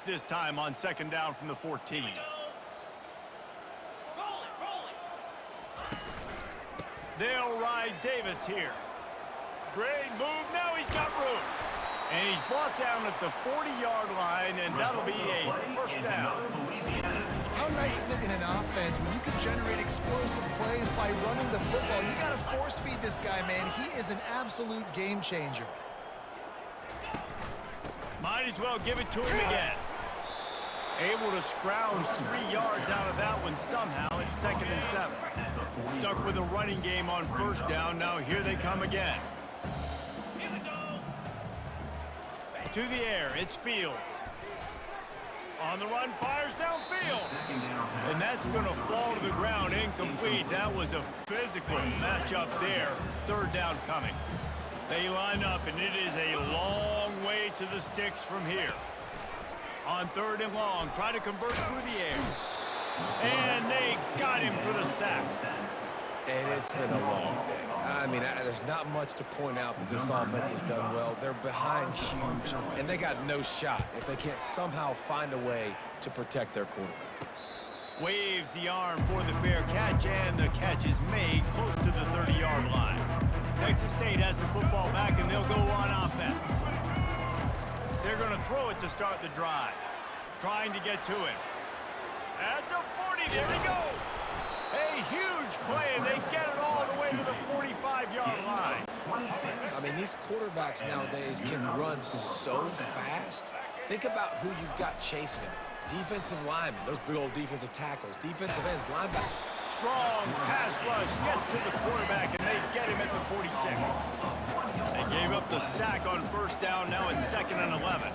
this time on second down from the 14. They'll ride Davis here. Great move. Now he's got room. And he's brought down at the 40-yard line, and that'll be a first down. How nice is it in an offense when you can generate explosive plays by running the football? You got to force feed this guy, man. He is an absolute game changer. Might as well give it to him again. Able to scrounge 3 yards out of that one somehow. It's 2nd and 7. Stuck with a running game on first down. Now here they come again. To the air, it's Fields. On the run, fires downfield. And that's going to fall to the ground, incomplete. That was a physical matchup there. Third down coming. They line up, and it is a long way to the sticks from here. On 3rd and long, try to convert through the air. And they got him for the sack. And it's been a long day. I mean, there's not much to point out that this offense has done well. They're behind huge, and they got no shot if they can't somehow find a way to protect their quarterback. Waves the arm for the fair catch, and the catch is made close to the 30-yard line. Texas State has the football back, and they'll go on offense. They're going to throw it to start the drive. Trying to get to him. At the 40, there he goes. A huge play, and they get it all the way to the 45-yard line. I mean, these quarterbacks nowadays can run so fast. Think about who you've got chasing them. Defensive linemen, those big old defensive tackles, defensive ends, linebackers. Strong pass rush gets to the quarterback, and they get him at the 46. They gave up the sack on first down. Now it's 2nd and 11.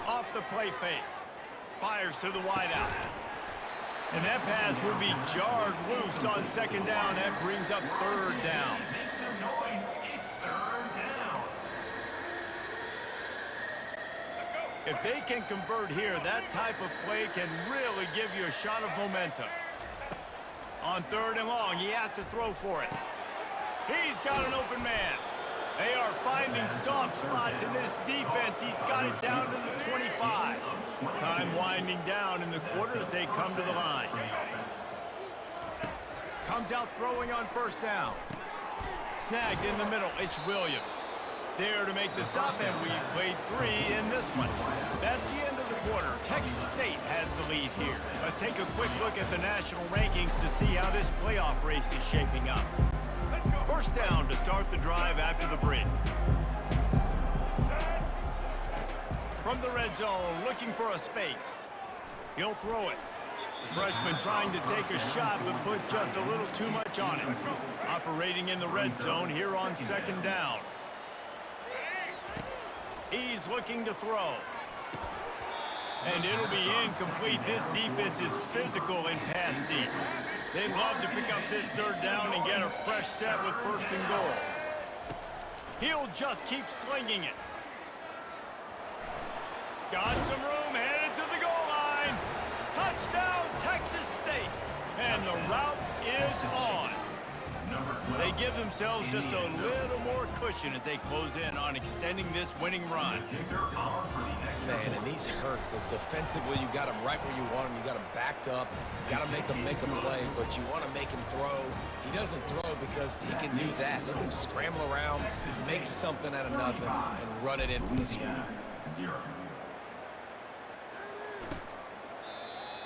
Off the play fake. Fires to the wideout. And that pass will be jarred loose on 2nd down. That brings up 3rd down. If they can convert here, that type of play can really give you a shot of momentum. On 3rd and long, he has to throw for it. He's got an open man. They are finding soft spots in this defense. He's got it down to the 25. Time winding down in the quarter as they come to the line. Comes out throwing on first down. Snagged in the middle. It's Williams. There to make the stop, and we've played 3 in this one. That's the end of the quarter. Texas State has the lead here. Let's take a quick look at the national rankings to see how this playoff race is shaping up. First down to start the drive after the break. From the red zone, looking for a space. He'll throw it. The freshman trying to take a shot, but put just a little too much on it. Operating in the red zone here on 2nd down. He's looking to throw. And it'll be incomplete. This defense is physical and pass deep. They'd love to pick up this 3rd down and get a fresh set with 1st and goal. He'll just keep slinging it. Got some room, headed to the goal line. Touchdown, Texas State. And the route is on. They give themselves just a little more cushion as they close in on extending this winning run. Man, and these hurt because defensively you got them right where you want them. You got them backed up. You got to make them play, but you want to make him throw. He doesn't throw because he can do that. Look at him scramble around, make something out of nothing, and run it in for the score.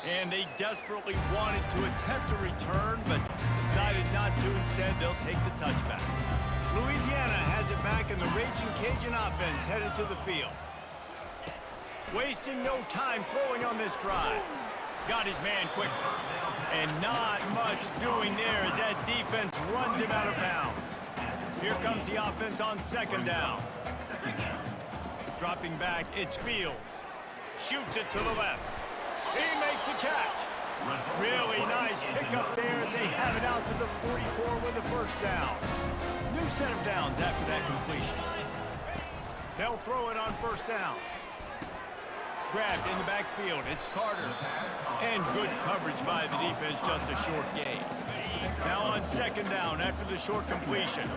And they desperately wanted to attempt a return, but decided not to. Instead, they'll take the touchback. Louisiana has it back, and the Raging Cajun offense headed to the field. Wasting no time throwing on this drive. Got his man quickly. And not much doing there as that defense runs him out of bounds. Here comes the offense on 2nd down. Dropping back, it's Fields. Shoots it to the left. He makes the catch. Really nice pickup there as they have it out to the 44 with the 1st down. New set of downs after that completion. They'll throw it on 1st down. Grabbed in the backfield. It's Carter. And good coverage by the defense, just a short gain. Now on 2nd down after the short completion.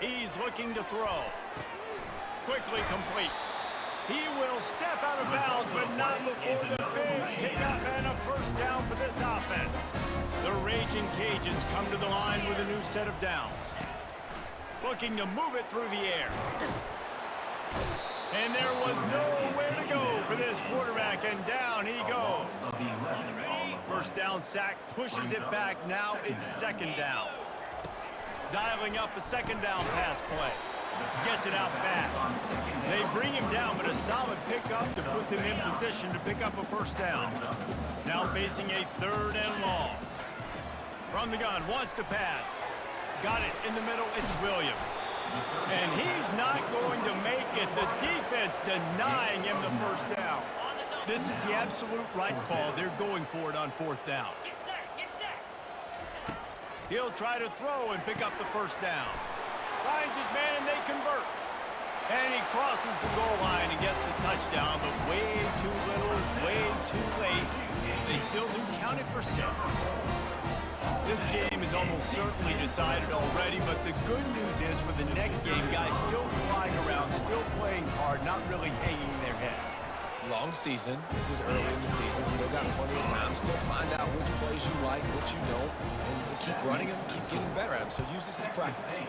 He's looking to throw. quickly complete. He will step out of bounds, but not before the big pickup and a first down for this offense. The Raging Cajuns come to the line with a new set of downs. Looking to move it through the air. And there was nowhere to go for this quarterback, and down he goes. First down sack pushes it back. Now it's second down. Dialing up a second down pass play. Gets it out fast. They bring him down, but a solid pickup to put them in position to pick up a first down. Now facing a third and long. From the gun, wants to pass. Got it in the middle, it's Williams. And he's not going to make it. The defense denying him the first down. This is the absolute right call. They're going for it on fourth down. He'll try to throw and pick up the first down. Finds his man and they convert. And he crosses the goal line and gets the touchdown, but way too little, way too late. They still do count it for 6. This game is almost certainly decided already, but the good news is for the next game, guys still flying around, still playing hard, not really hanging their heads. Long season. This is early in the season. Still got plenty of time. Still find out which plays you like, which you don't, and keep running them, keep getting better at them. So use this as practice.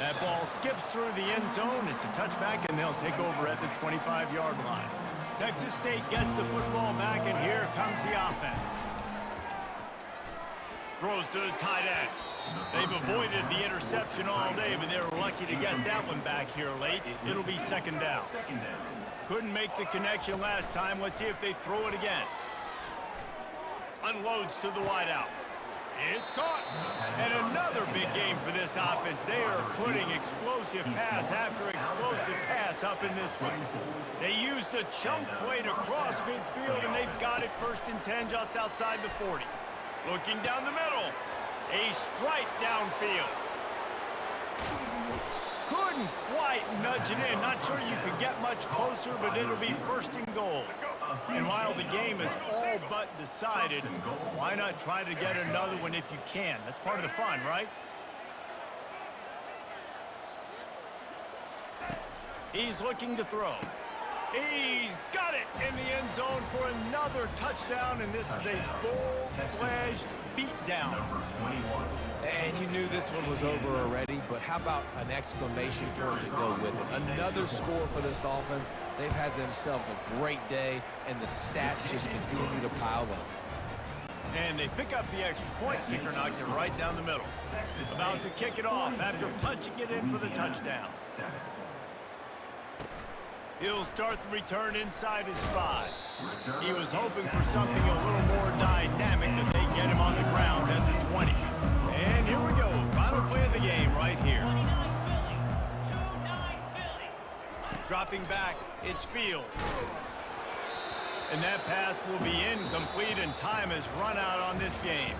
That ball skips through the end zone. It's a touchback, and they'll take over at the 25-yard line. Texas State gets the football back, and here comes the offense. Throws to the tight end. They've avoided the interception all day, but they were lucky to get that one back here late. It'll be second down. Couldn't make the connection last time. Let's see if they throw it again. Unloads to the wideout. It's caught. And another big game for this offense. They are putting explosive pass after explosive pass up in this one. They used a chunk play to cross midfield, and they've got it first and 10 just outside the 40. Looking down the middle. A strike downfield. Couldn't quite nudge it in. Not sure you could get much closer, but it'll be first and goal. And while the game is all but decided, why not try to get another one if you can? That's part of the fun, right? He's looking to throw. He's got it in the end zone for another touchdown, and this is a full-fledged beatdown. And you knew this one was over already, but how about an exclamation point to go with it? Another score for this offense. They've had themselves a great day, and the stats just continue to pile up. And they pick up the extra point. Kicker knocked it right down the middle. About to kick it off after punching it in for the touchdown. He'll start the return inside his 5. He was hoping for something a little more dynamic, but they get him on the ground at the 20. And here we go. Final play of the game right here. Dropping back, it's Fields. And that pass will be incomplete, and time has run out on this game.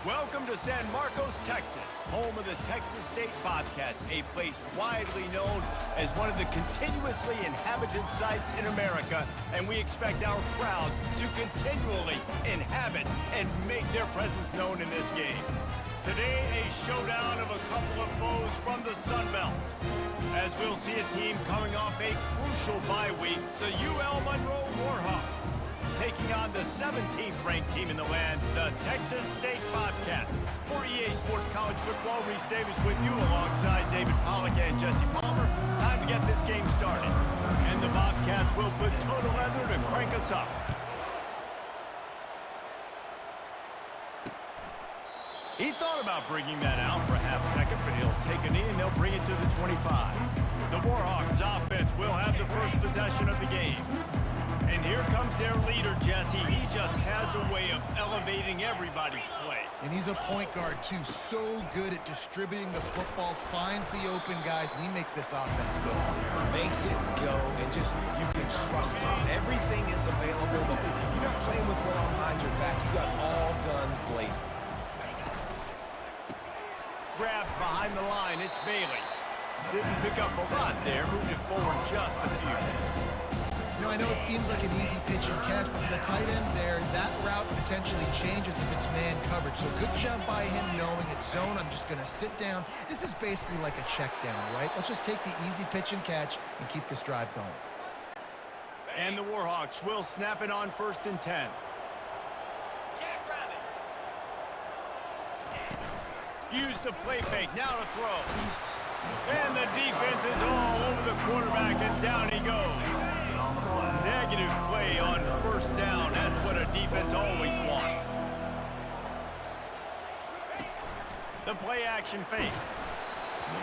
Welcome to San Marcos, Texas, home of the Texas State Bobcats, a place widely known as one of the continuously inhabited sites in America, and we expect our crowd to continually inhabit and make their presence known in this game. Today, a showdown of a couple of foes from the Sun Belt, as we'll see a team coming off a crucial bye week, the UL Monroe Warhawks, taking on the 17th-ranked team in the land, the Texas State Bobcats. For EA Sports College Football, Reese Davis with you alongside David Pollack and Jesse Palmer. Time to get this game started. And the Bobcats will put total leather to crank us up. He thought about bringing that out for a half second, but he'll take a knee and they'll bring it to the 25. The Warhawks offense will have the first possession of the game. And here comes their leader, Jesse. He just has a way of elevating everybody's play. And he's a point guard, too. So good at distributing the football, finds the open guys, and he makes this offense go. Makes it go, and just, you can trust him. Everything is available. You're not playing with one arm behind your back. You got all guns blazing. Grabbed behind the line, it's Bailey. Didn't pick up a lot there, moved it forward just a few. You know, I know it seems like an easy pitch and catch, but for the tight end there, that route potentially changes if it's man coverage. So good job by him knowing it's zone. I'm just going to sit down. This is basically like a check down, right? Let's just take the easy pitch and catch and keep this drive going. And the Warhawks will snap it on 1st and 10. Use the play fake, now to throw. And the defense is all over the quarterback, and down he goes. Negative play on 1st down. That's what a defense always wants. The play action fake.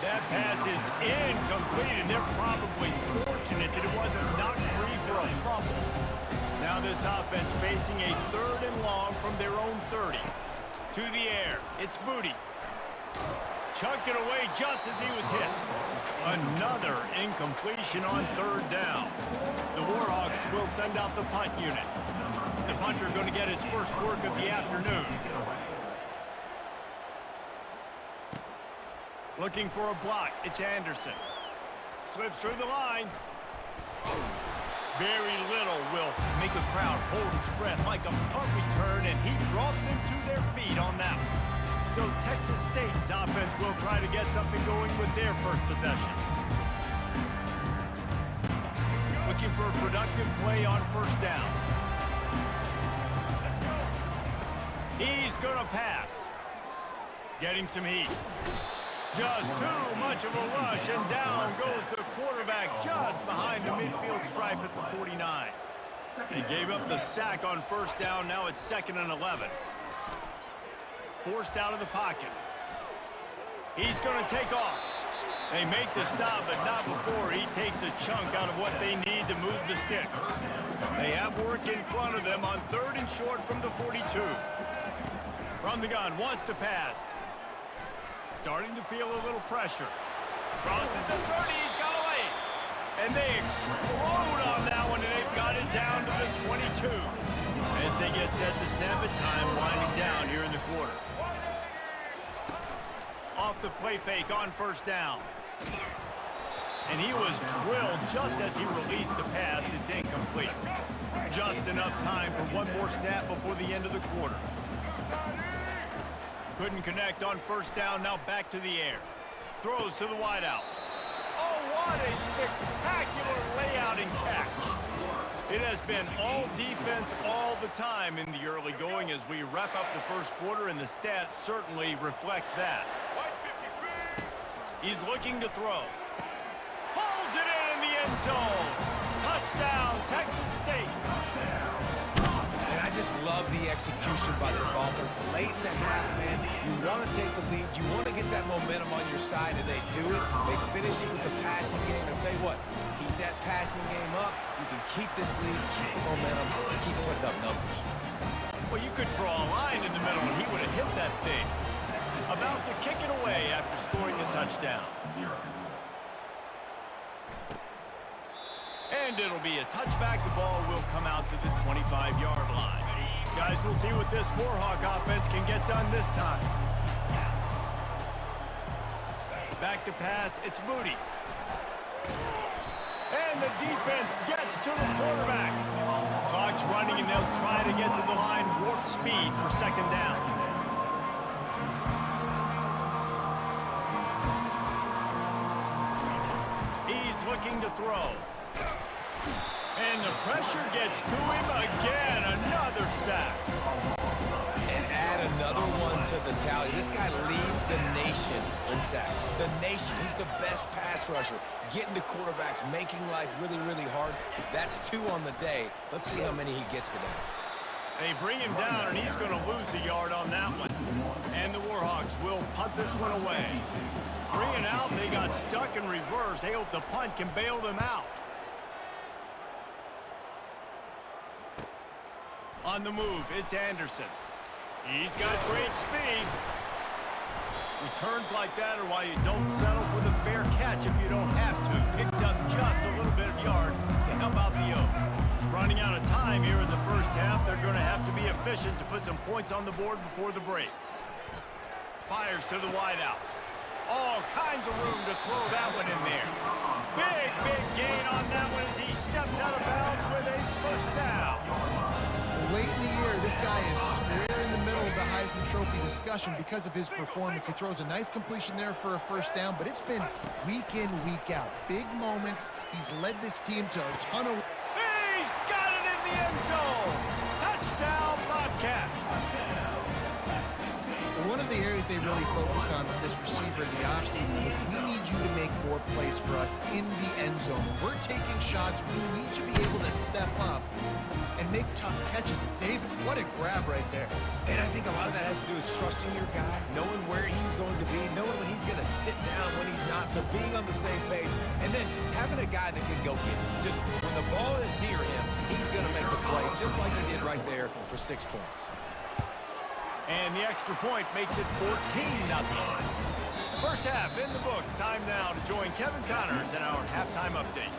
That pass is incomplete, and they're probably fortunate that it wasn't knocked free for a fumble. Now this offense facing a 3rd and long from their own 30. To the air, it's Booty. Chucked it away just as he was hit. Another incompletion on 3rd down. The Warhawks will send out the punt unit. The punter going to get his first work of the afternoon. Looking for a block, it's Anderson. Slips through the line. Very little will make a crowd hold its breath like a punt return, and he brought them to their feet on that one. So Texas State's offense will try to get something going with their first possession. Looking for a productive play on 1st down. He's going to pass. Getting some heat. Just too much of a rush, and down goes the quarterback just behind the midfield stripe at the 49. He gave up the sack on 1st down. Now it's 2nd and 11. Forced out of the pocket. He's going to take off. They make the stop, but not before he takes a chunk out of what they need to move the sticks. They have work in front of them on 3rd and short from the 42. From the gun, wants to pass. Starting to feel a little pressure. Crosses the 30, he's got away. And they explode on that one, and they've got it down to the 22. As they get set to snap it, time winding down here in the quarter. Off the play fake on 1st down. And he was drilled just as he released the pass. It's incomplete. Just enough time for one more snap before the end of the quarter. Couldn't connect on 1st down. Now back to the air. Throws to the wideout. Oh, what a spectacular layout and catch. It has been all defense all the time in the early going as we wrap up the 1st quarter, and the stats certainly reflect that. He's looking to throw. Pulls it in the end zone. Touchdown, Texas State. And I just love the execution by this offense. Late in the half, man, you want to take the lead. You want to get that momentum on your side, and they do it. They finish it with the passing game. I'll tell you what, keep that passing game up. You can keep this lead, keep the momentum, and keep putting up numbers. Well, you could draw a line in the middle, and he would have hit that thing. About to kick it away after scoring the touchdown. And it'll be a touchback. The ball will come out to the 25-yard line. Guys, we'll see what this Warhawk offense can get done this time. Back to pass, it's Moody. And the defense gets to the quarterback. Clock's running, and they'll try to get to the line warp speed for second down. He's looking to throw. And the pressure gets to him again. Another sack. And add another one to the tally. This guy leads the nation in sacks. The nation. He's the best pass rusher. Getting to quarterbacks, making life really, really hard. That's 2 on the day. Let's see how many he gets today. They bring him down, and he's going to lose a yard on that one. And the Warhawks will punt this one away. 3 and out, they got stuck in reverse. They hope the punt can bail them out. On the move, it's Anderson. He's got great speed. Returns like that are why you don't settle for the fair catch if you don't have to. Picks up just a little bit of yards to help out the Oak. Running out of time here in the first half, they're going to have to be efficient to put some points on the board before the break. Fires to the wideout. All kinds of room to throw that one in there. Big, big gain on that one as he steps out of bounds with a first down. Late in the year, this guy is square in the middle of the Heisman Trophy discussion because of his performance. He throws a nice completion there for a first down, but it's been week in, week out. Big moments. He's led this team to a ton of... He's got it in the end zone. Touchdown, Bobcats. One of the areas they really focused on with this receiver in the offseason was we need you to make more plays for us in the end zone. We're taking shots. We need you to be able to step up and make tough catches. David, what a grab right there. And I think a lot of that has to do with trusting your guy, knowing where he's going to be, knowing when he's going to sit down, when he's not, so being on the same page, and then having a guy that can go get it. Just when the ball is near him, he's going to make the play, just like he did right there for 6 points. And the extra point makes it 14-0. First half in the books. Time now to join Kevin Connors in our halftime update.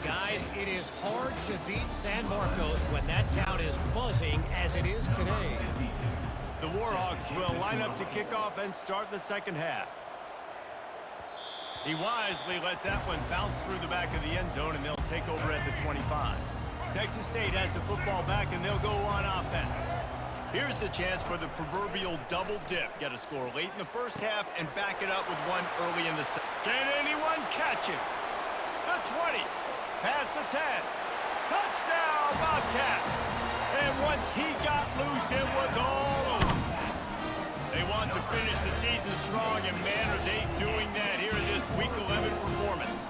Guys, it is hard to beat San Marcos when that town is buzzing as it is today. The Warhawks will line up to kick off and start the second half. He wisely lets that one bounce through the back of the end zone, and they'll take over at the 25. Texas State has the football back, and they'll go on offense. Here's the chance for the proverbial double dip. Get a score late in the first half and back it up with one early in the second. Can anyone catch him? The 20. Past the 10. Touchdown, Bobcats. And once he got loose, it was all over. They want to finish the season strong, and man, are they doing that here in this Week 11 performance.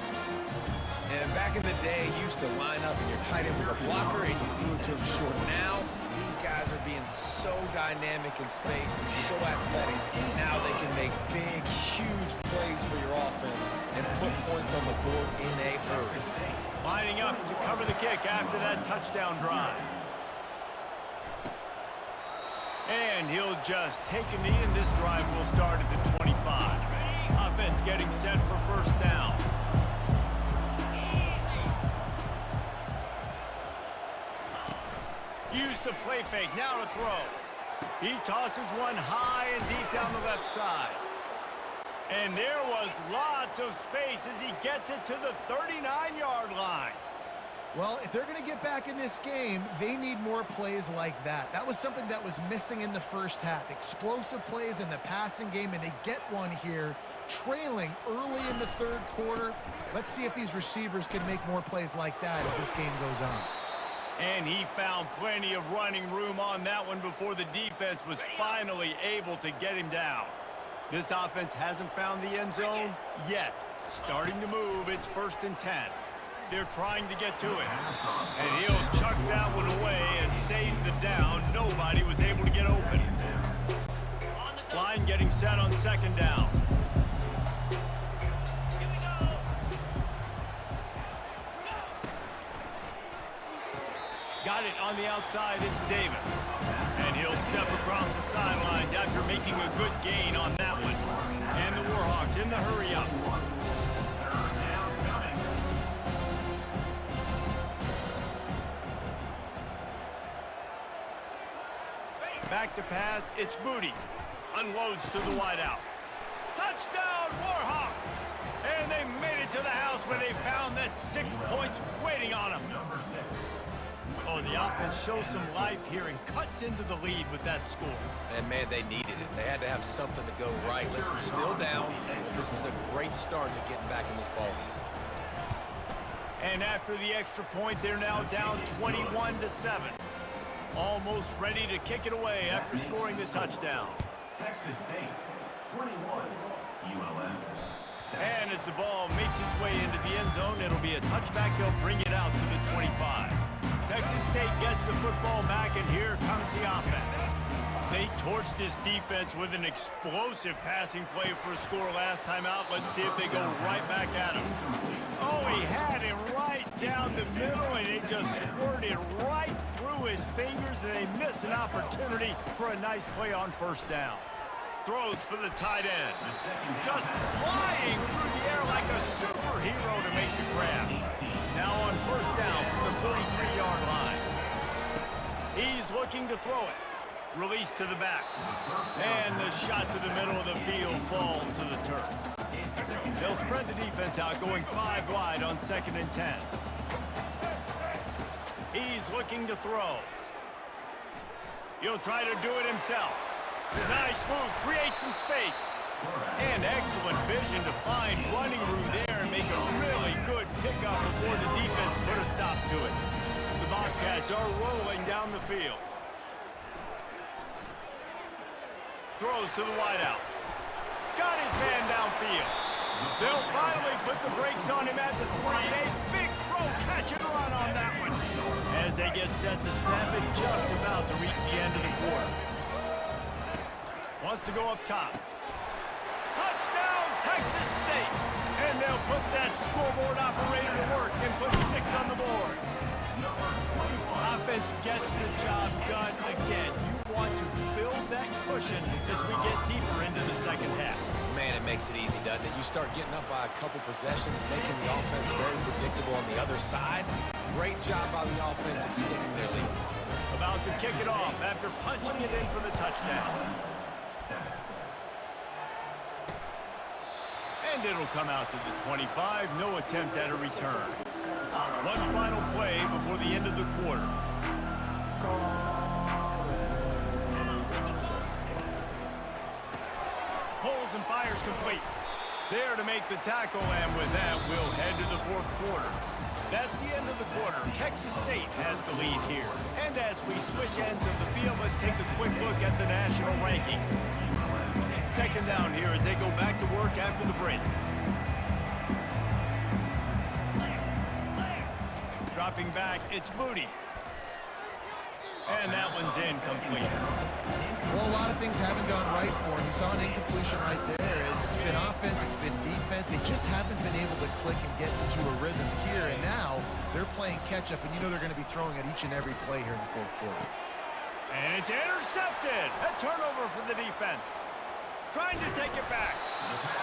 And back in the day, you used to line up and your tight end was a blocker and you threw it to him short. Now, these guys are being so dynamic in space and so athletic. Now they can make big, huge plays for your offense and put points on the board in a hurry. Lining up to cover the kick after that touchdown drive. And he'll just take a knee, and this drive will start at the 25. Offense getting set for first down. Use the play fake, now to throw. He tosses one high and deep down the left side. And there was lots of space as he gets it to the 39-yard line. Well, if they're going to get back in this game, they need more plays like that. That was something that was missing in the first half. Explosive plays in the passing game, and they get one here, trailing early in the third quarter. Let's see if these receivers can make more plays like that as this game goes on. And he found plenty of running room on that one before the defense was finally able to get him down. This offense hasn't found the end zone yet. Starting to move, it's 1st and 10. They're trying to get to it. And he'll chuck that one away and save the down. Nobody was able to get open. Line getting set on second down. Got it on the outside, it's Davis. And he'll step across the sidelines after making a good gain on that one. And the Warhawks in the hurry-up. Back to pass, it's Booty. Unloads to the wideout. Touchdown, Warhawks! And they made it to the house where they found that 6 points waiting on them. Oh, the offense shows some life here and cuts into the lead with that score. And, man, they needed it. They had to have something to go right. Listen, still down. This is a great start to getting back in this ballgame. And after the extra point, they're now down 21-7. Almost ready to kick it away after scoring the touchdown. Texas State, 21, ULM. And as the ball makes its way into the end zone, it'll be a touchback. They'll bring it out to the 25. Texas State gets the football back, and here comes the offense. They torched this defense with an explosive passing play for a score last time out. Let's see if they go right back at him. Oh, he had him right down the middle, and it just squirted right through his fingers, and they miss an opportunity for a nice play on first down. Throws for the tight end. Just flying through the air like a superhero to make the grab. Now on first down from the 43-yard line. He's looking to throw it. Release to the back. And the shot to the middle of the field falls to the turf. They'll spread the defense out, going 5 wide on 2nd and 10. He's looking to throw. He'll try to do it himself. Nice move, create some space. And excellent vision to find running room there and make a really good pickup before the defense put a stop to it. The Bobcats are rolling down the field. Throws to the wideout. Got his man downfield. They'll finally put the brakes on him at the 3. A big throw, catch and run on that one. As they get set to snap it, just about to reach the end of the quarter. Wants to go up top. Touchdown, Texas State. And they'll put that scoreboard operator to work and put 6 on the board. Offense gets the job done again. You want to build that cushion as we get deeper into the second half. Man, it makes it easy, doesn't it? You start getting up by a couple possessions, making the offense very predictable on the other side. Great job by the offense extending their lead. About to kick it off after punching it in for the touchdown. And it'll come out to the 25. No attempt at a return. One final play before the end of the quarter. Pulls and fires complete. There to make the tackle, and with that, we'll head to the 4th quarter. That's the end of the quarter. Texas State has the lead here. And as we switch ends of the field, let's take a quick look at the national rankings. Second down here as they go back to work after the break. Dropping back, it's Booty. And that one's incomplete. Well, a lot of things haven't gone right for him. You saw an incompletion right there. It's been offense, it's been defense. They just haven't been able to click and get into a rhythm here. And now they're playing catch-up, and you know they're going to be throwing at each and every play here in the 4th quarter. And it's intercepted. A turnover for the defense. Trying to take it back.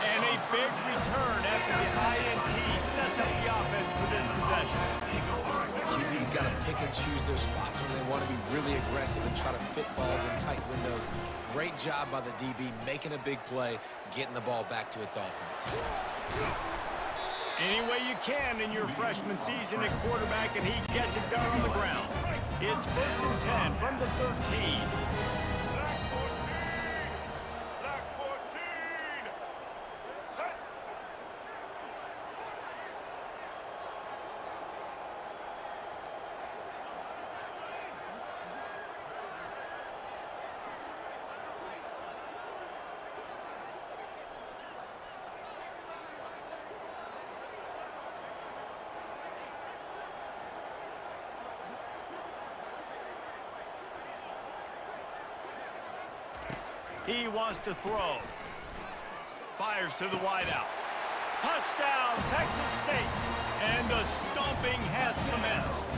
And a big return after the INT sets up the offense for this possession. QB's got to pick and choose their spots when they want to be really aggressive and try to fit balls in tight windows. Great job by the DB making a big play, getting the ball back to its offense. Any way you can in your freshman season at quarterback, and he gets it done on the ground. It's 1st and 10 from the 13. He wants to throw. Fires to the wideout. Touchdown, Texas State. And the stomping has commenced.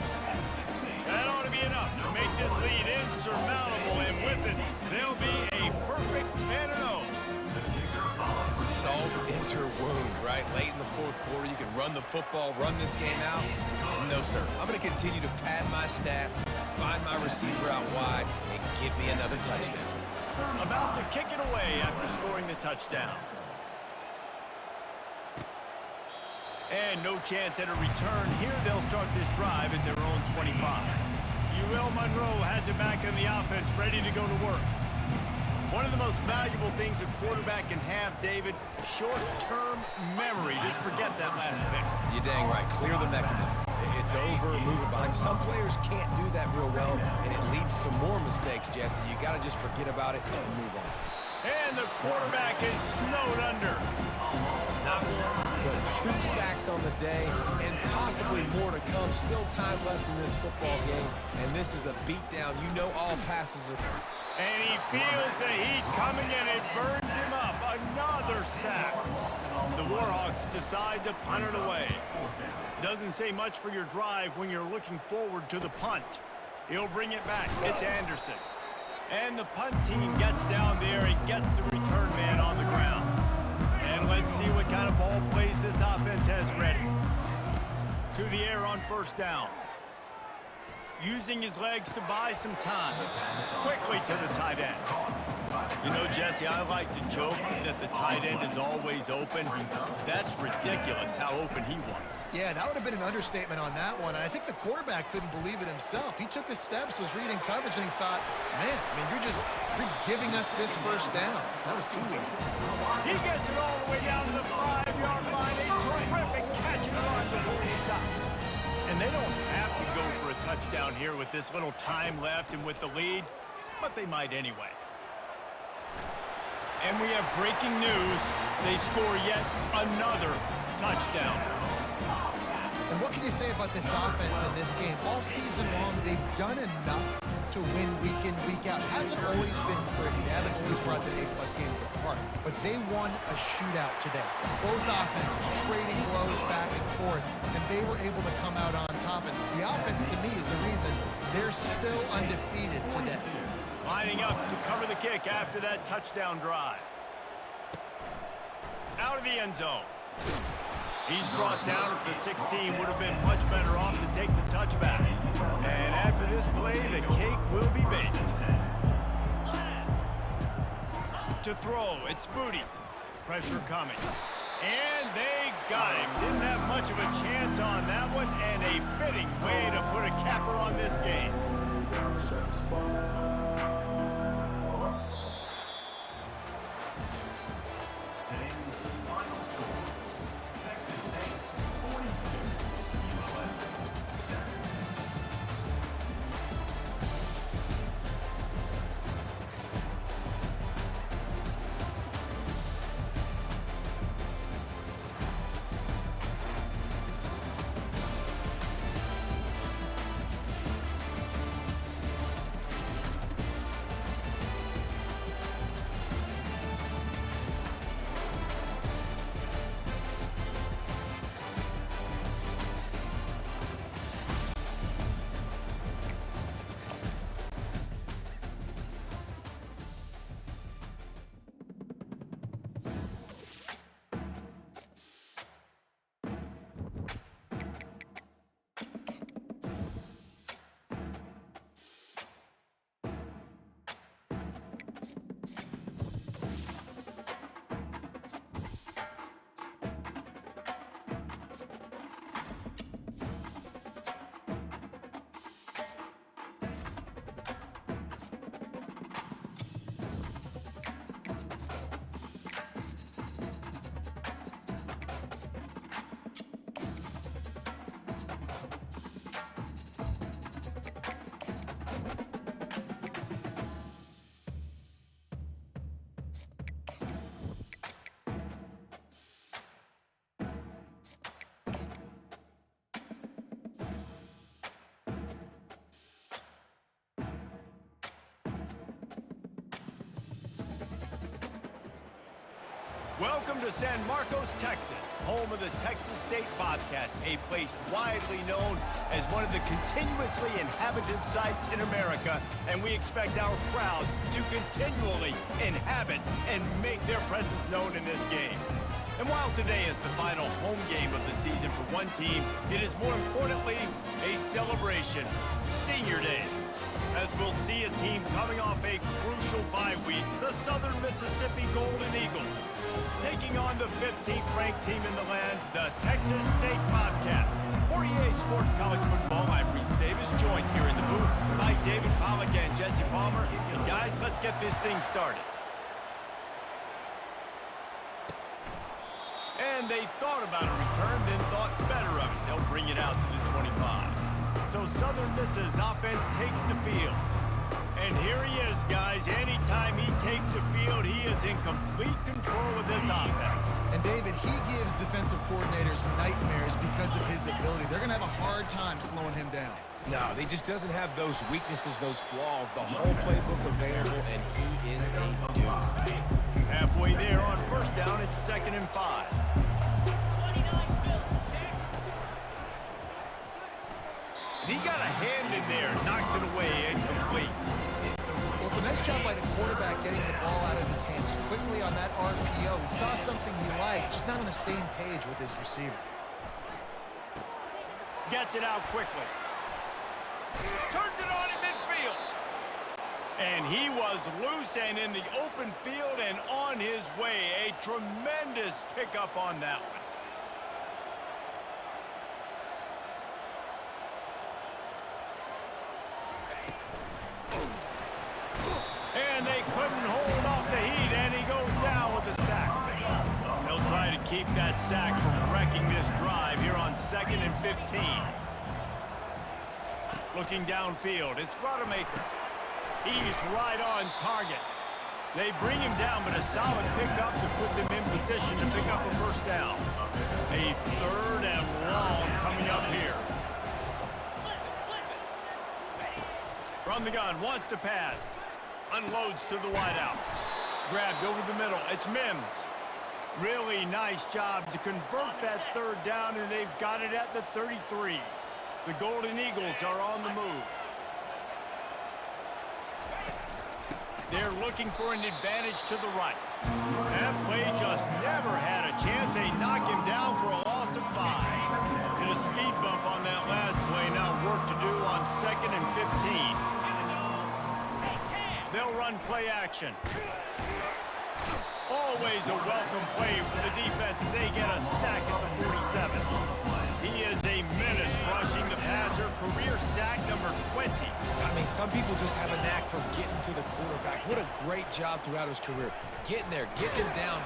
That ought to be enough to make this lead insurmountable. And with it, they'll be a perfect 10-0. Salt enter wound, right? Late in the 4th quarter, you can run the football, run this game out. No, sir. I'm going to continue to pad my stats, find my receiver out wide, and give me another touchdown. About to kick it away after scoring the touchdown. And no chance at a return. Here they'll start this drive at their own 25. UL Monroe has it back in the offense, ready to go to work. One of the most valuable things a quarterback can have, David, short-term memory. Just forget that last pick. You're dang right. Clear the mechanism. It's over, move it behind. Some players can't do that real well, and it leads to more mistakes, Jesse. You got to just forget about it and move on. And the quarterback is snowed under. Not one, but 2 sacks on the day, and possibly more to come. Still time left in this football game, and this is a beatdown. You know all passes are... And he feels the heat coming, and it burns him up. Another sack. The Warhawks decide to punt it away. Doesn't say much for your drive when you're looking forward to the punt. He'll bring it back. It's Anderson. And the punt team gets down there and gets the return man on the ground. And let's see what kind of ball plays this offense has ready. To the air on first down. Using his legs to buy some time. Quickly to the tight end. You know, Jesse, I like to joke that the tight end is always open. That's ridiculous how open he was. Yeah, that would have been an understatement on that one. And I think the quarterback couldn't believe it himself. He took his steps, was reading coverage, and he thought, man, I mean, you're giving us this first down. That was too easy. He gets it all the way down to the 5-yard line. A terrific catch and run before he stopped. And they don't have to go for a touchdown here with this little time left and with the lead, but they might anyway. And we have breaking news. They score yet another touchdown. And what can you say about this offense in this game? All season long, they've done enough to win week in, week out. Hasn't always been pretty. They haven't always brought the A-plus game to the park. But they won a shootout today. Both offenses trading blows back and forth, and they were able to come out on top. And the offense, to me, is the reason they're still undefeated today. Lining up to cover the kick after that touchdown drive. Out of the end zone. He's brought down at the 16. Would have been much better off to take the touchback. And after this play, the cake will be baked. To throw, it's Booty. Pressure coming. And they got him. Didn't have much of a chance on that one, and a fitting way to put a capper on this game. Welcome to San Marcos, Texas, home of the Texas State Bobcats, a place widely known as one of the continuously inhabited sites in America, and we expect our crowd to continually inhabit and make their presence known in this game. And while today is the final home game of the season for one team, it is more importantly a celebration, Senior Day. As we'll see a team coming off a crucial bye week, the Southern Mississippi Golden Eagles, taking on the 15th ranked team in the land, the Texas State Bobcats. For EA Sports College Football, I'm Reese Davis, joined here in the booth by David Pollack and Jesse Palmer. And guys, let's get this thing started. And they thought about a return, then thought better of it. They'll bring it out to the 25. So Southern Miss's offense takes the field. And here he is, guys. Anytime he takes the field, he is in complete control of this offense. And David, he gives defensive coordinators nightmares because of his ability. They're going to have a hard time slowing him down. No, he just doesn't have those weaknesses, those flaws, the whole playbook available, and he is a dude. Halfway there on first down, it's 2nd and 5. He got a hand in there, knocks it away, incomplete. Well, it's a nice job by the quarterback getting the ball out of his hands quickly on that RPO. He saw something he liked, just not on the same page with his receiver. Gets it out quickly. Turns it on in midfield. And he was loose and in the open field and on his way. A tremendous pickup on that one. And they couldn't hold off the heat, and he goes down with a sack. They'll try to keep that sack from wrecking this drive here on 2nd and 15. Looking downfield, it's Rodemaker. He's right on target. They bring him down, but a solid pickup to put them in position to pick up a first down. A 3rd and long coming up here. From the gun, wants to pass. Unloads to the wideout. Grabbed over the middle. It's Mims. Really nice job to convert that 3rd down, and they've got it at the 33. The Golden Eagles are on the move. They're looking for an advantage to the right. That play just never had a chance. They knock him down for a loss of 5. And a speed bump on that last play. Now work to do on 2nd and 15. They'll run play action. Always a welcome play for the defense as they get a sack at the 47. He is a menace rushing the passer. Career sack number 20. I mean, some people just have a knack for getting to the quarterback. What a great job throughout his career. Getting there, getting him down.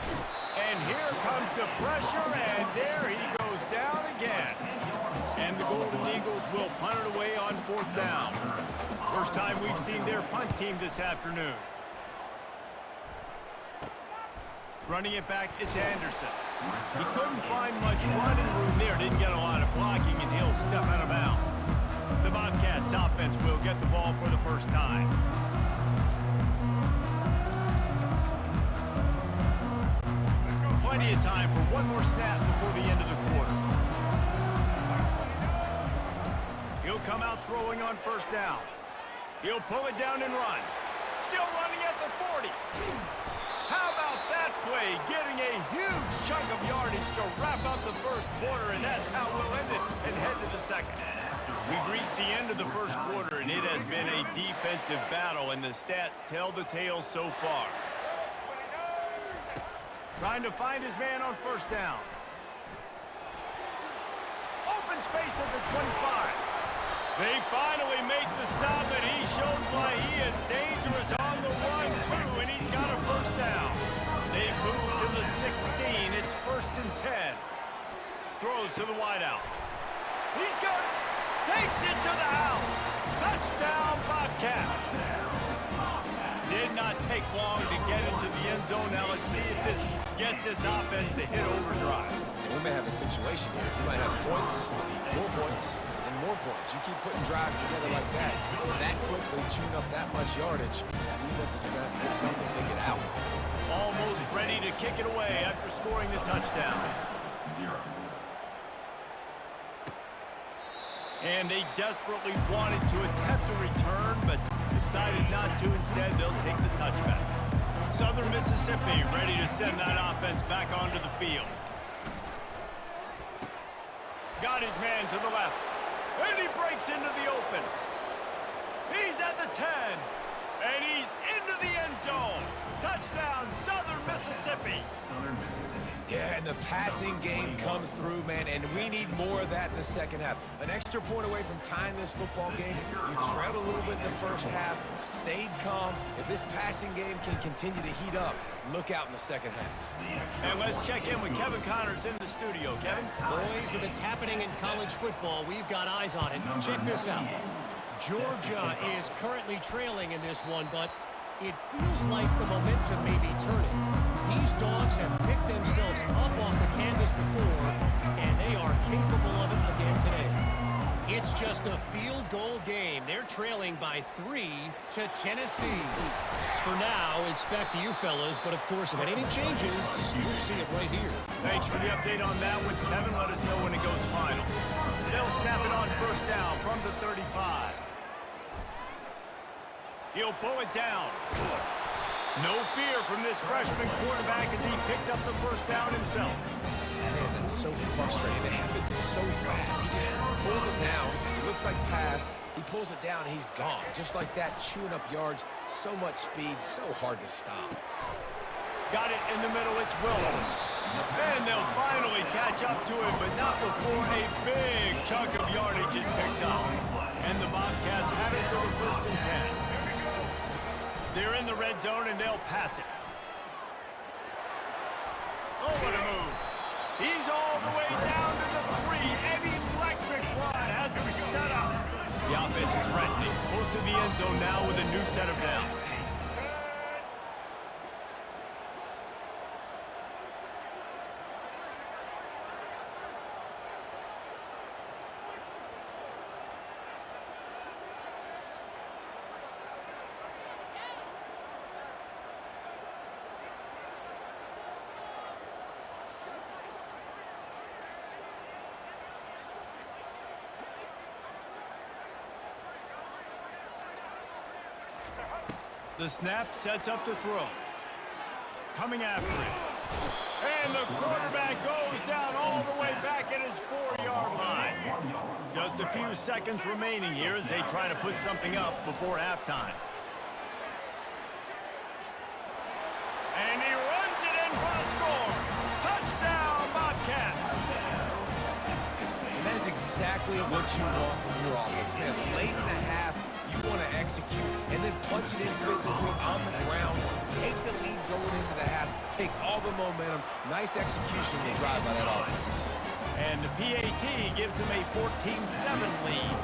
And here comes the pressure, and there he goes down again. And the Golden Eagles will punt it away on 4th down. First time we've seen their punt team this afternoon. Running it back, it's Anderson. He couldn't find much running room there. Didn't get a lot of blocking, and he'll step out of bounds. The Bobcats offense will get the ball for the first time. Plenty of time for one more snap before the end of the quarter. He'll come out throwing on first down. He'll pull it down and run. Still running at the 40. How about that play? Getting a huge chunk of yardage to wrap up the first quarter, and that's how we'll end it and head to the second. We've reached the end of the first quarter, and it has been a defensive battle, and the stats tell the tale so far. Trying to find his man on first down. Open space at the 25. They finally make the stop, and he shows why he is dangerous on the run, too, and he's got a first down. They move to the 16. It's 1st and 10. Throws to the wideout. He's got it. Takes it to the house. Touchdown, Bobcats. Did not take long to get into the end zone. Now let's see if this gets this offense to hit overdrive. We may have a situation here. We might have points, more points, and more points. You keep putting drives together like that quickly, chewing up that much yardage, defenses are going to have to get something to get out. Almost ready to kick it away after scoring the touchdown. 0. And they desperately wanted to attempt a return, but decided not to. Instead, they'll take the touchback. Southern Mississippi ready to send that offense back onto the field. Got his man to the left. And he breaks into the open. He's at the 10. And he's into the end zone. Touchdown, Southern Mississippi. Southern Mississippi. Yeah, and the passing game comes through, man, and we need more of that in the second half. An extra point away from tying this football game. You trailed a little bit in the first half, stayed calm. If this passing game can continue to heat up, look out in the second half. And let's check in with Kevin Connors in the studio. Kevin? Boys, if it's happening in college football, we've got eyes on it. Check this out. Georgia is currently trailing in this one, but it feels like the momentum may be turning. These dogs have picked themselves up off the canvas before, and they are capable of it again today. It's just a field goal game. They're trailing by 3 to Tennessee. For now, it's back to you fellas, but of course, if anything changes, you'll see it right here. Thanks for the update on that one, Kevin. Let us know when it goes final. They'll snap it on first down from the 35. He'll pull it down. No fear from this freshman quarterback as he picks up the first down himself. Man, that's so frustrating. It happens so fast. He just pulls it down. It looks like pass. He pulls it down, and he's gone. Just like that, chewing up yards. So much speed, so hard to stop. Got it in the middle. It's Wilson. And they'll finally catch up to him, but not before a big chunk of yardage is picked up. And the Bobcats have it for the 1st and 10. They're in the red zone, and they'll pass it. Oh, what a move. He's all the way down to the 3. An electric run has him set up. The offense threatening. Close to the end zone now with a new set of downs. The snap sets up the throw. Coming after it. And the quarterback goes down all the way back at his 4-yard line. Just a few seconds remaining here as they try to put something up before halftime. And he runs it in for a score. Touchdown, Bobcats. And that is exactly what you want from your offense, man. Late in the half, you want to execute and then punch it in physically on the ground. Take the lead going into the half. Take all the momentum. Nice execution to drive by that offense. And the PAT gives them a 14-7 lead.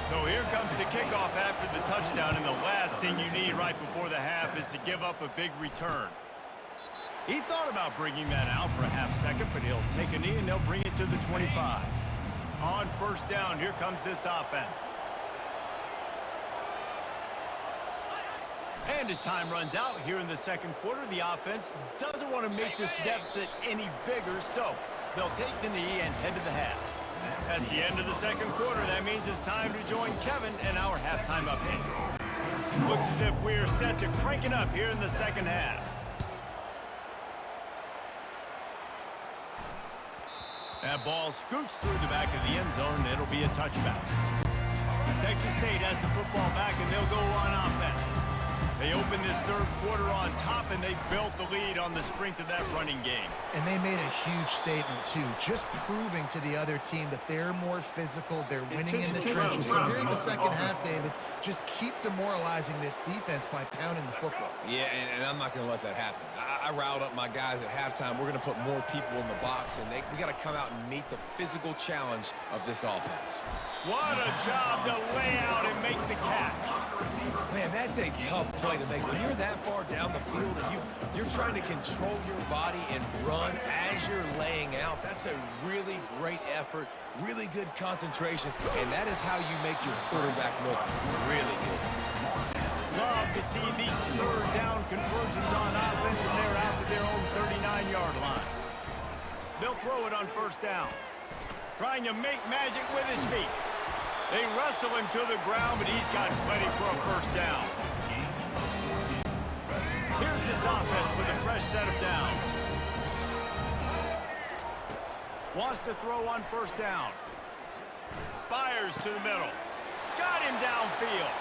So here comes the kickoff after the touchdown, and the last thing you need right before the half is to give up a big return. He thought about bringing that out for a half second, but he'll take a knee and they'll bring it to the 25. On first down, here comes this offense. And as time runs out here in the second quarter, the offense doesn't want to make this deficit any bigger, so they'll take the knee and head to the half. That's the end of the second quarter. That means it's time to join Kevin in our halftime update. Looks as if we're set to crank it up here in the second half. That ball scoots through the back of the end zone, and it'll be a touchback. Texas State has the football back, and they'll go on offense. They opened this third quarter on top, and they built the lead on the strength of that running game. And they made a huge statement, too, just proving to the other team that they're more physical, they're winning in the trenches. So here in the second half, David, just keep demoralizing this defense by pounding the football. Yeah, and I'm not going to let that happen. I riled up my guys at halftime. We're going to put more people in the box, and we got to come out and meet the physical challenge of this offense. What a job to lay out and make the catch. Man, that's a tough play to make. When you're that far down the field and you're trying to control your body and run as you're laying out, that's a really great effort, really good concentration, and that is how you make your quarterback look really good. Love to see these third down conversions on offense, and they're out to their own 39-yard line. They'll throw it on first down. Trying to make magic with his feet. They wrestle him to the ground, but he's got plenty for a first down. Here's this offense with a fresh set of downs. Wants to throw on first down. Fires to the middle. Got him downfield.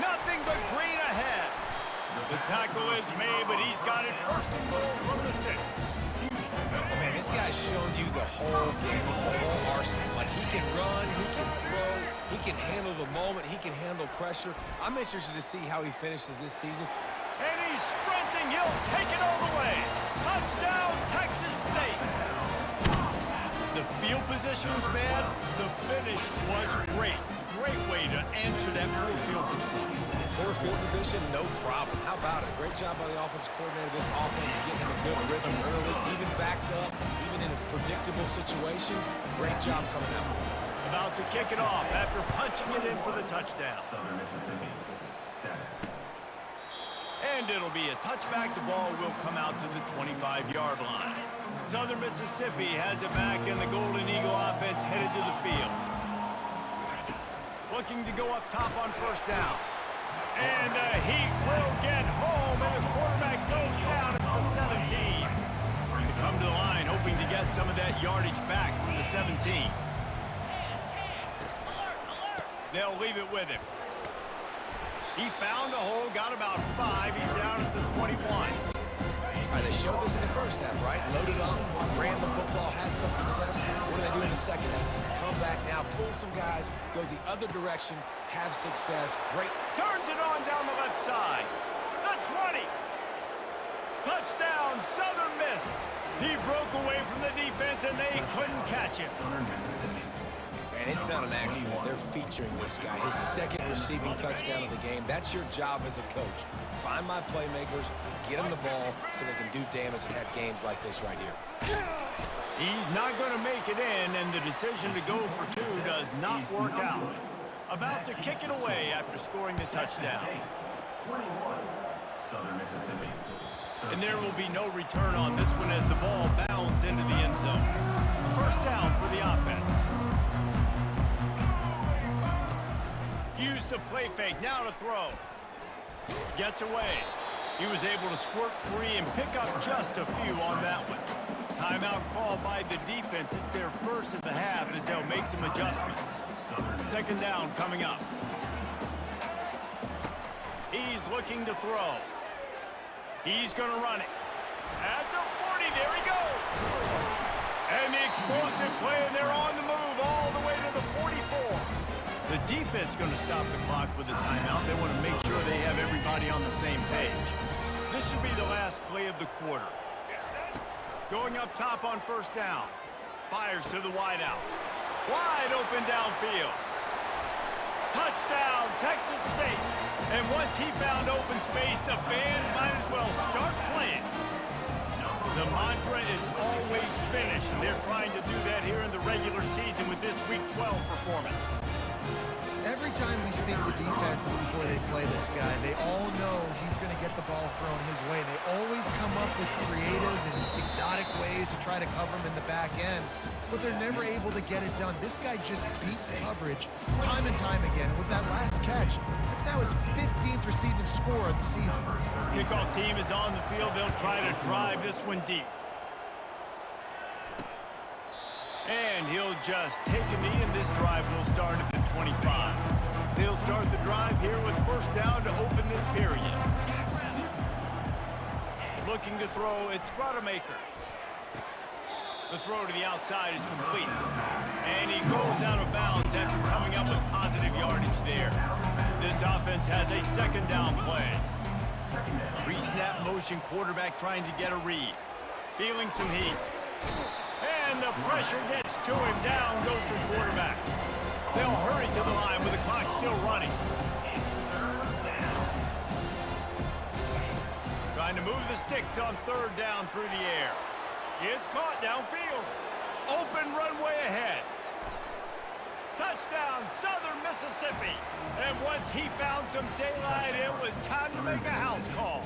Nothing but green ahead. The tackle is made, but he's got it first and goal from the 6. Man, this guy's shown you the whole game, the whole arsenal. Like, he can run, he can throw, he can handle the moment, he can handle pressure. I'm interested to see how he finishes this season. And he's sprinting. He'll take it all the way. Touchdown, Texas State. The field position was bad. The finish was great. Great way to answer that poor field position. Poor field position, no problem. How about it? Great job by the offensive coordinator. This offense getting in a good rhythm early, even backed up, even in a predictable situation. Great job coming out. About to kick it off after punching it in for the touchdown. Southern Mississippi, 7. And it'll be a touchback. The ball will come out to the 25-yard line. Southern Mississippi has it back, and the Golden Eagle offense headed to the field. Looking to go up top on first down. And the Heat will get home, and the quarterback goes down at the 17. They come to the line hoping to get some of that yardage back from the 17. They'll leave it with him. He found a hole, got about 5. He's down at the 21. All right, they showed this in the first half, right? Loaded up, ran the football, had some success. What do they do in the second half? Come back now, pull some guys, go the other direction, have success. Great. Turns it on down the left side. The 20. Touchdown, Southern Miss. He broke away from the defense, and they couldn't catch him. And it's not an accident. They're featuring this guy. His second receiving touchdown of the game. That's your job as a coach. Find my playmakers, get them the ball so they can do damage and have games like this right here. He's not going to make it in, and the decision to go for 2 does not work out. About to kick it away after scoring the touchdown. 21, Southern Mississippi. And there will be no return on this one as the ball bounds into the end zone. First down for the offense. Use the play fake, now to throw. Gets away. He was able to squirt free and pick up just a few on that one. Timeout called by the defense. It's their first of the half as they'll make some adjustments. Second down coming up. He's looking to throw. He's going to run it. At the 40, there he goes. And the explosive play, and they're on the move all the way to the 44. The defense going to stop the clock with a timeout. They want to make sure they have everybody on the same page. This should be the last play of the quarter. Going up top on first down. Fires to the wideout. Wide open downfield. Touchdown, Texas State. And once he found open space, the band might as well start playing. The mantra is always finish, and they're trying to do that here in the regular season with this Week 12 performance. Every time we speak to defenses before they play this guy, they all know he's going to get the ball thrown his way. They always come up with creative and exotic ways to try to cover him in the back end, but they're never able to get it done. This guy just beats coverage time and time again. And with that last catch, that's now his 15th receiving score of the season. Kickoff team is on the field. They'll try to drive this one deep. And he'll just take a knee, and this drive will start at the 25. They'll start the drive here with first down to open this period. Looking to throw, it's Rodemaker. The throw to the outside is complete. And he goes out of bounds after coming up with positive yardage there. This offense has a second down play. Pre-snap motion, quarterback trying to get a read. Feeling some heat. And the pressure gets to him. Down goes the quarterback. They'll hurry to the line with the clock still running. Trying to move the sticks on third down through the air. It's caught downfield. Open runway ahead. Touchdown, Southern Mississippi. And once he found some daylight, it was time to make a house call.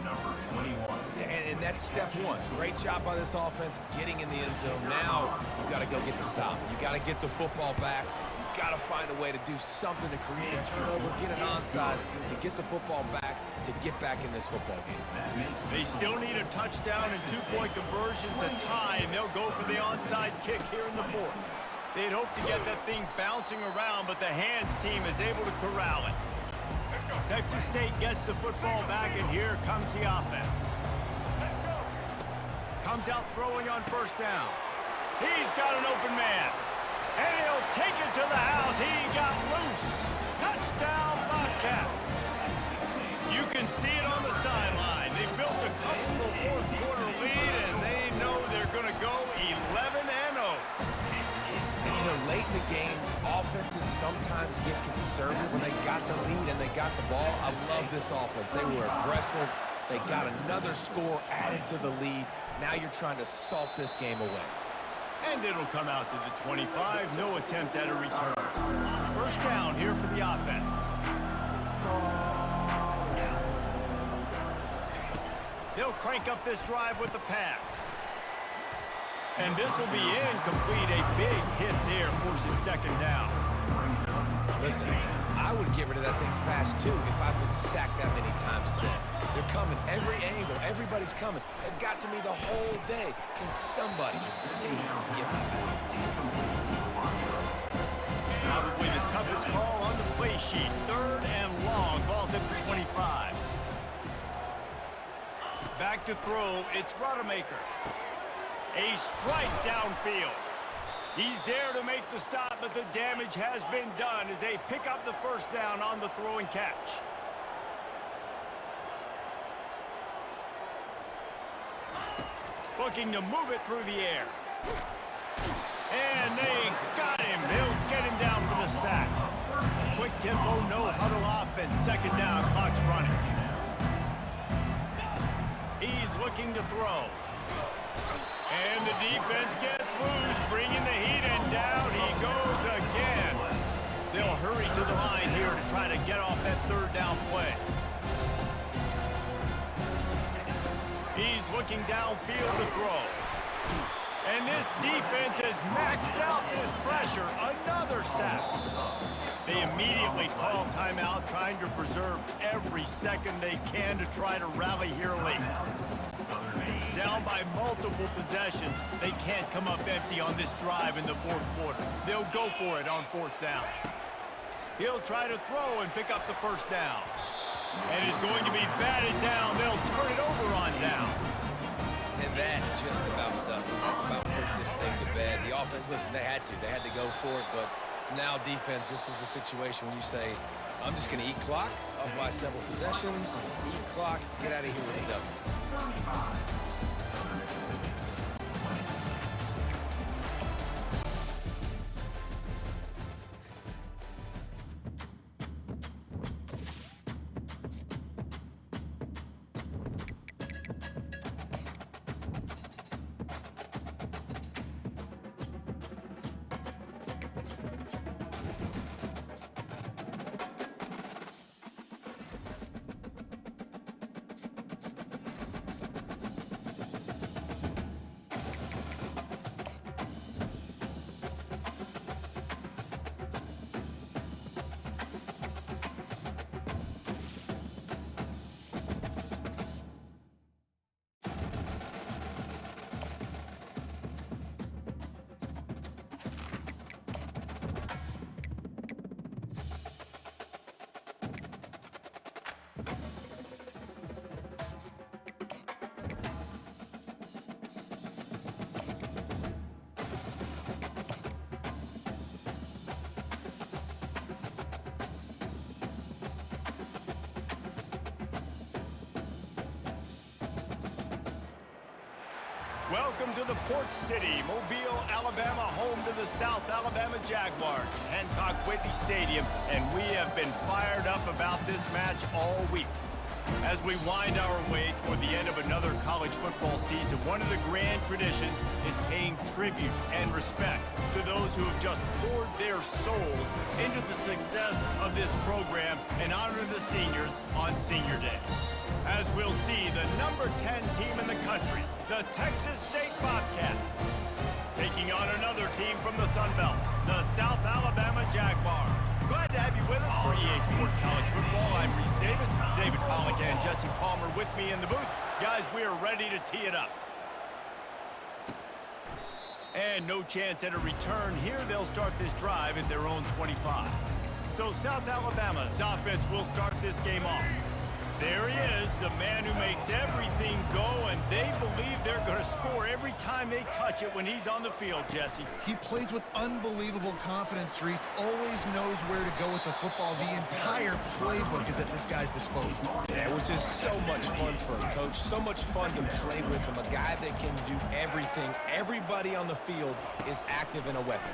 Number 21. And that's step one. Great job by this offense getting in the end zone. Now you got to go get the stop. You got to get the football back. You got to find a way to do something to create a turnover, get an onside, to get the football back, to get back in this football game. They still need a touchdown and two-point conversion to tie, and they'll go for the onside kick here in the fourth. They'd hope to get that thing bouncing around, but the hands team is able to corral it. Texas State gets the football back, and here comes the offense. Comes out throwing on first down. He's got an open man. And he'll take it to the house. He got loose. Touchdown, Bobcats. You can see it on the sideline. They built a comfortable fourth-quarter lead, and they know they're going to go 11-0. And, you know, late in the games, offenses sometimes get conservative when they got the lead and they got the ball. I love this offense. They were aggressive. They got another score added to the lead. Now you're trying to salt this game away. And it'll come out to the 25. No attempt at a return. First down here for the offense. They'll crank up this drive with the pass. And this will be incomplete. A big hit there forces second down. Listen, I would get rid of that thing fast, too, if I've been sacked that many times today. They're coming every angle. Everybody's coming. They've got to me the whole day. Can somebody please get me back? Probably the toughest call on the play sheet. Third and long. Ball's at the 25. Back to throw. It's Rodemaker. A strike downfield. He's there to make the stop, but the damage has been done as they pick up the first down on the throw and catch. Looking to move it through the air. And they got him. They'll get him down for the sack. Quick tempo, no huddle offense. Second down, clock's running. He's looking to throw. And the defense gets loose, bringing the heat, and down he goes again. They'll hurry to the line here to try to get off that third down play. He's looking downfield to throw. And this defense has maxed out this pressure. Another sack. They immediately call timeout, trying to preserve every second they can to try to rally here late. Down by multiple possessions, they can't come up empty on this drive in the fourth quarter. They'll go for it on fourth down. He'll try to throw and pick up the first down. And is going to be batted down. They'll turn it over on downs. And that just about does it. That about puts this thing to bed. The offense, listen, they had to. They had to go for it, but now defense, this is the situation when you say, I'm just going to eat clock, up by several possessions, eat clock, get out of here with a W. Welcome to the Port City, Mobile, Alabama, home to the South Alabama Jaguars, Hancock Whitney Stadium, and we have been fired up about this match all week. As we wind our way toward the end of another college football season, one of the grand traditions is paying tribute and respect to those who have just poured their souls into the success of this program and honor the seniors on Senior Day. As we'll see, the number 10 team in the country, the Texas State Bobcats, taking on another team from the Sun Belt, the South Alabama Jaguars. Glad to have you with us for EA Sports College Football. I'm Reese Davis, David Pollack and Jesse Palmer with me in the booth. Guys, we are ready to tee it up. And no chance at a return here. They'll start this drive at their own 25. So South Alabama's offense will start this game off. There he is, the man who makes everything go, and they believe they're going to score every time they touch it when he's on the field, Jesse. He plays with unbelievable confidence, Reese. Always knows where to go with the football. The entire playbook is at this guy's disposal. Yeah, which is so much fun for a coach. So much fun to play with him. A guy that can do everything. Everybody on the field is active in a weapon.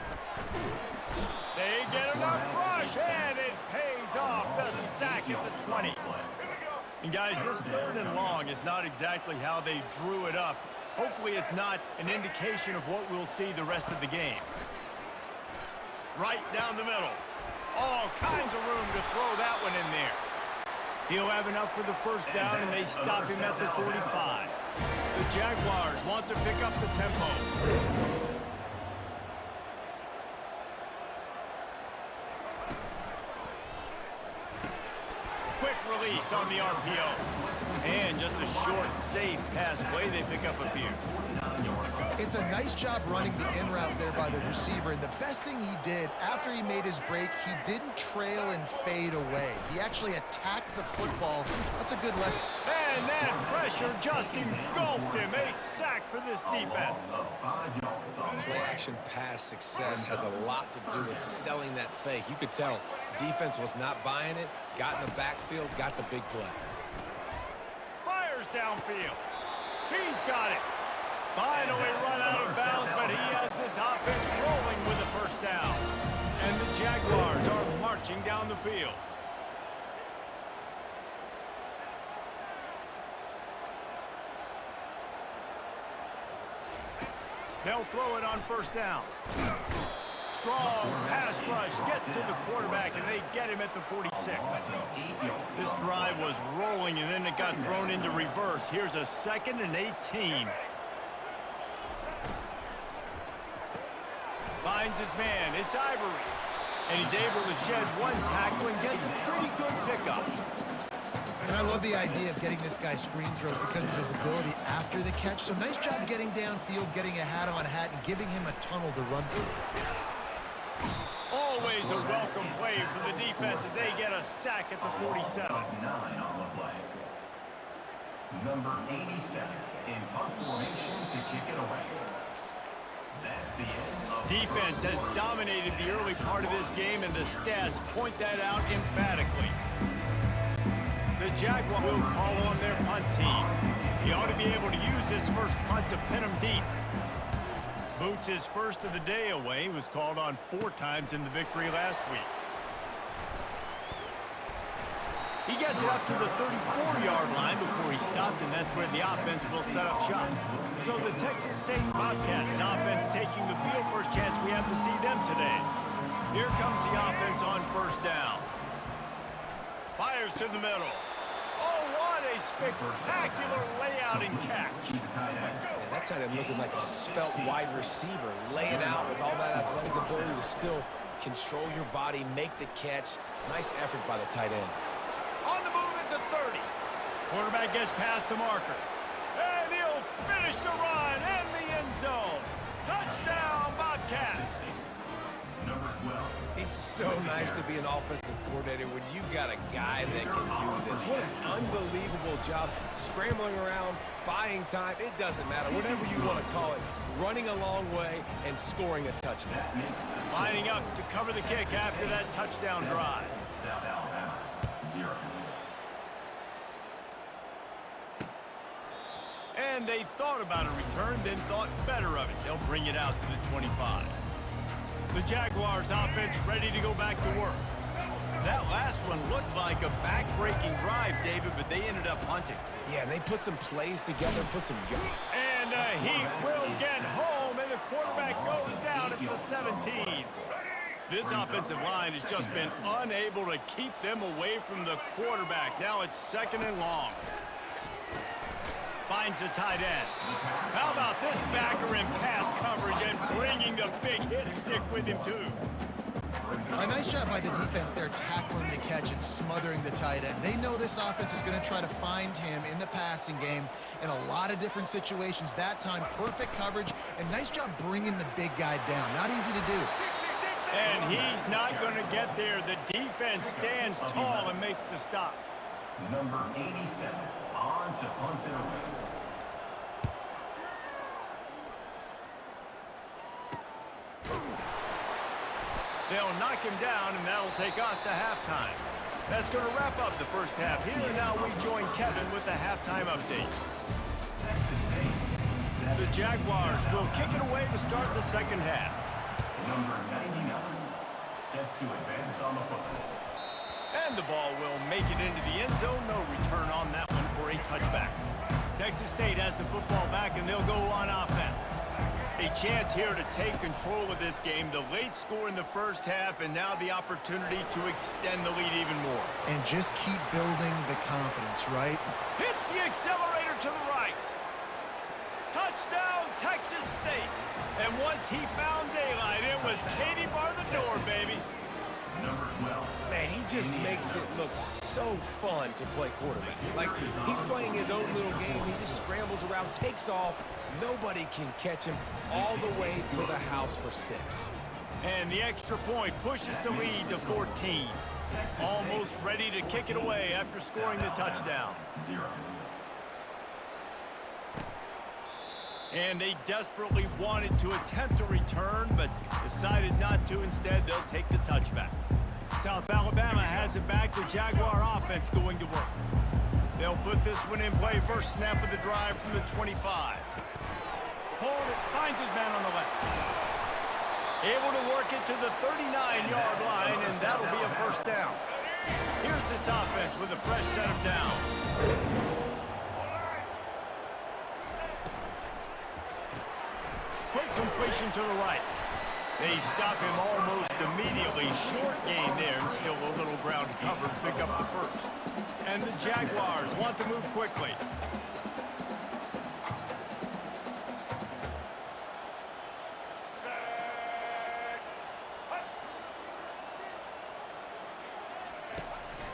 They get enough rush, and it pays off. The sack at the 20. And guys, this 3rd and long is not exactly how they drew it up. Hopefully it's not an indication of what we'll see the rest of the game. Right down the middle. All kinds of room to throw that one in there. He'll have enough for the first down, and they stop him at the 45. The Jaguars want to pick up the tempo. Quick release on the RPO. And just a short, safe pass play. They pick up a few. It's a nice job running the in route there by the receiver. And the best thing he did after he made his break, he didn't trail and fade away. He actually attacked the football. That's a good lesson. And that pressure just engulfed him. A sack for this defense. Play-action pass success has a lot to do with selling that fake. You could tell defense was not buying it, got in the backfield, got the big play. Fires downfield. He's got it. Finally run out of bounds, but he has this offense rolling with a first down. And the Jaguars are marching down the field. They'll throw it on first down. Strong pass rush gets to the quarterback, and they get him at the 46. This drive was rolling, and then it got thrown into reverse. Here's a 2nd and 18. Finds his man. It's Ivory. And he's able to shed one tackle and gets a pretty good pickup. And I love the idea of getting this guy screen throws because of his ability after the catch. So nice job getting downfield, getting a hat-on hat, and giving him a tunnel to run through. Always a welcome play for the defense as they get a sack at the 47. 9 on the play. Number 87 in punt formation to kick it away. That's the end of Defense has dominated the early part of this game, and the stats point that out emphatically. The Jaguars will call on their punt team. He ought to be able to use his first punt to pin him deep. Boots his first of the day away. He was called on 4 times in the victory last week. He gets it up to the 34-yard line before he stopped, and that's where the offense will set up shop. So the Texas State Bobcats offense taking the field. First chance we have to see them today. Here comes the offense on first down. Fires to the middle. Oh, what a spectacular layout and catch. Yeah, that tight end looking like a svelte wide receiver, laying out with all that athletic ability to still control your body, make the catch. Nice effort by the tight end. On the move at the 30. Quarterback gets past the marker. And he'll finish the run in the end zone. Touchdown, Bobcats. number 12. It's so nice to be an offensive coordinator when you got a guy that can do this. What an unbelievable job scrambling around, buying time. It doesn't matter, whatever you want to call it, running a long way and scoring a touchdown. Lining up to cover the kick after that touchdown drive. South Alabama, 0. And they thought about a return, then thought better of it. They'll bring it out to the 25. The Jaguars offense ready to go back to work. That last one looked like a back-breaking drive, David, but they ended up punting. Yeah, and they put some plays together, put some... And he will get home, and the quarterback goes down at the 17. This offensive line has just been unable to keep them away from the quarterback. Now it's 2nd and long. Finds the tight end. How about this backer in pass coverage and bringing the big hit stick with him, too? A nice job by the defense there, tackling the catch and smothering the tight end. They know this offense is going to try to find him in the passing game in a lot of different situations. That time, perfect coverage, and nice job bringing the big guy down. Not easy to do. And he's not going to get there. The defense stands tall and makes the stop. Number 87, on to punt it away. They'll knock him down, and that'll take us to halftime. That's going to wrap up the first half here, and now we join Kevin with the halftime update. The Jaguars will kick it away to start the second half. Number 99, set to advance on the football. And the ball will make it into the end zone. No return on that one for a touchback. Texas State has the football back, and they'll go on offense. A chance here to take control of this game. The late score in the first half, and now the opportunity to extend the lead even more. And just keep building the confidence, right? Hits the accelerator to the right. Touchdown, Texas State. And once he found daylight, it was Katie bar the door, baby. Number 12. Man, he just makes it look so fun to play quarterback. Like, he's playing his own little game. He just scrambles around, takes off. Nobody can catch him all the way to the house for 6. And the extra point pushes the lead to 14. Almost ready to kick it away after scoring the touchdown. 0. And they desperately wanted to attempt a return, but decided not to. Instead, they'll take the touchback. South Alabama has it back. The Jaguar offense going to work. They'll put this one in play. First snap of the drive from the 25. Pulling it, finds his man on the left. Able to work it to the 39-yard line, and that'll be a first down. Here's this offense with a fresh set of downs. Quick completion to the right. They stop him almost immediately. Short gain there, and still a little ground cover to pick up the first. And the Jaguars want to move quickly.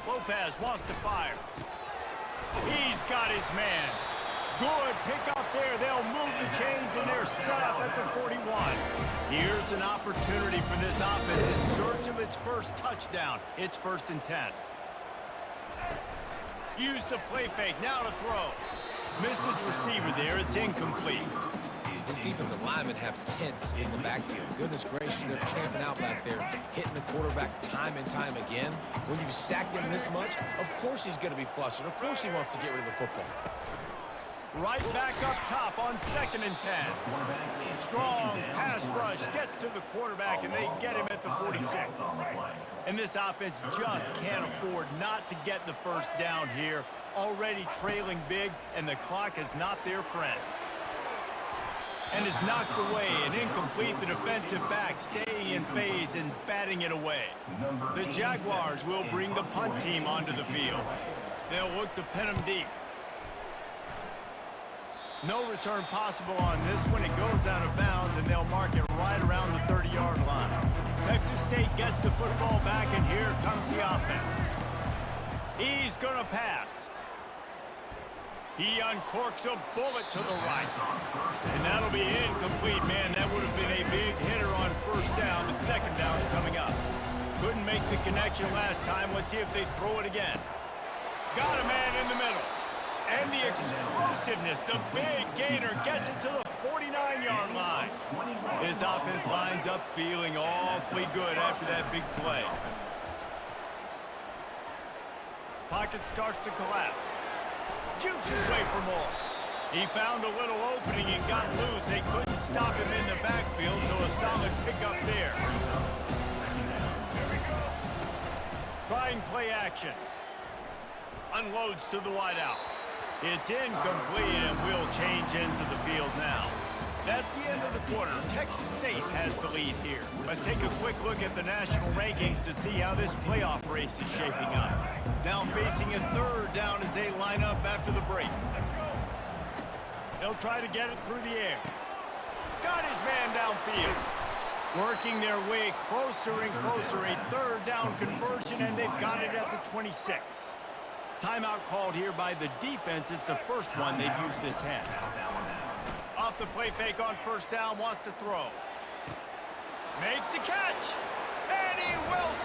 Lopez wants to fire. He's got his man. Good pick up there. They'll move the chains, and they're set up at the 41. Here's an opportunity for this offense in search of its first touchdown. It's 1st and 10. Use the play fake. Now to throw. Missed his receiver there. It's incomplete. His defensive linemen have tents in the backfield. Goodness gracious, they're camping out back there, hitting the quarterback time and time again. When you've sacked him this much, of course he's going to be flustered. Of course he wants to get rid of the football. Right back up top on 2nd and 10. Strong pass rush gets to the quarterback, and they get him at the 46. And this offense just can't afford not to get the first down here. Already trailing big, and the clock is not their friend. And is knocked away and incomplete. The defensive back staying in phase and batting it away. The Jaguars will bring the punt team onto the field. They'll look to pin them deep. No return possible on this one. It goes out of bounds, and they'll mark it right around the 30-yard line. Texas State gets the football back, and here comes the offense. He's going to pass. He uncorks a bullet to the right. And that'll be incomplete, man. That would have been a big hitter on first down, but second down is coming up. Couldn't make the connection last time. Let's see if they throw it again. Got a man in the middle. And the explosiveness, the big gainer gets it to the 49-yard line. This offense lines up feeling awfully good after that big play. Pocket starts to collapse. Jukes his way for more. He found a little opening and got loose. They couldn't stop him in the backfield, so a solid pickup there. Trying play action. Unloads to the wideout. It's incomplete, and we'll change into the field now. That's the end of the quarter. Texas State has the lead here. Let's take a quick look at the national rankings to see how this playoff race is shaping up. Now facing a third down as they line up after the break. They'll try to get it through the air. Got his man downfield. Working their way closer and closer, a third down conversion, and they've got it at the 26. Timeout called here by the defense. It's the first one they've used this half. Off the play fake on first down, wants to throw. Makes the catch, and he will score.